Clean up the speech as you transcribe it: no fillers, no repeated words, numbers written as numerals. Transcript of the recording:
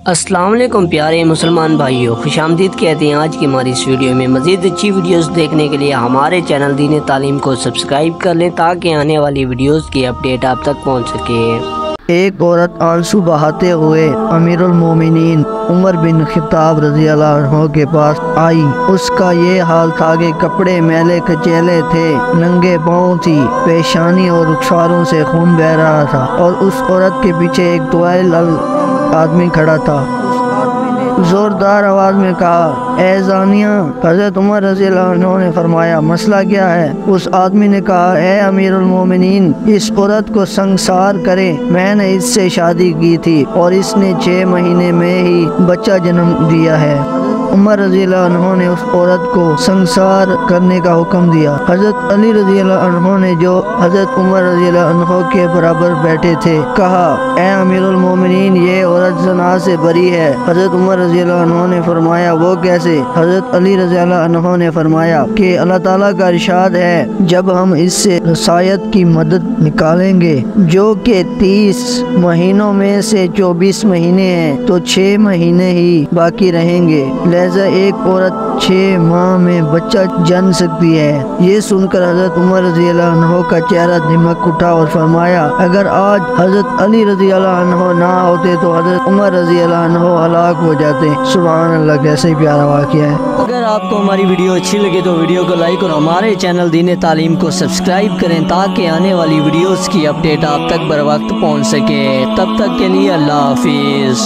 السلام علیکم پیارے مسلمان بھائیوں، خوش آمدید کہتے ہیں آج کی ہماری اس ویڈیو میں۔ مزید اچھی ویڈیوز دیکھنے کے لیے ہمارے چینل دین تعلیم کو سبسکرائب کر لیں تاکہ آنے والی ویڈیوز کی اپڈیٹ آپ تک پہنچ سکے۔ ایک عورت آنسو بہاتے ہوئے امیر المومنین عمر بن خطاب رضی اللہ عنہ کے پاس آئی۔ اس کا یہ حال تھا کہ کپڑے میلے کچیلے تھے، ننگے پاؤں تھی، پیشانی اور رخساروں سے خون بہہ رہا تھا، اور اس عورت کے پیچھے ایک طویل آدمی کھڑا تھا۔ زوردار آواز میں کہا، اے زانیہ! حضرت عمر رضی اللہ عنہ نے فرمایا، مسئلہ کیا ہے؟ اس آدمی نے کہا، اے امیر المومنین، اس عورت کو سنگسار کریں، میں نے اس سے شادی کی تھی اور اس نے 6 مہینے میں ہی بچہ جنم دیا ہے۔ عمر رضی اللہ عنہ نے اس عورت کو سنگسار کرنے کا حکم دیا۔ حضرت علی رضی اللہ عنہ نے، جو حضرت عمر رضی اللہ عنہ کے برابر بیٹھے تھے، کہا، اے امیر المومنین، یہ عورت زنا سے بری ہے۔ حضرت عمر رضی اللہ عنہ نے فرمایا، وہ کیسے؟ حضرت علی رضی اللہ عنہ نے فرمایا کہ اللہ تعالیٰ کا ارشاد ہے، جب ہم اس سے رسایت کی مدد نکالیں گے جو کہ 30 مہینوں میں سے 24 مہینے ہیں تو 6 مہینے ہی باقی رہیں گے، لہذا ایک عورت 6 ماہ میں بچہ جن سکتی ہے۔ یہ سن کر حضرت عمر رضی اللہ عنہ کا چہرہ دمک اٹھا اور فرمایا، اگر آج حضرت علی رضی اللہ عنہ نہ ہوتے تو حضرت عمر رضی اللہ عنہ ہلاک ہو جاتے۔ سبحان اللہ، کیسے ہی پیارا واقعہ ہے۔ اگر آپ کو ہماری ویڈیو اچھی لگے تو ویڈیو کو لائک اور ہمارے چینل دین تعلیم کو سبسکرائب کریں تاکہ آنے والی ویڈیوز کی اپڈیٹ آپ تک بر وقت پہنچ سکے۔ تب تک کے لیے اللہ حافظ۔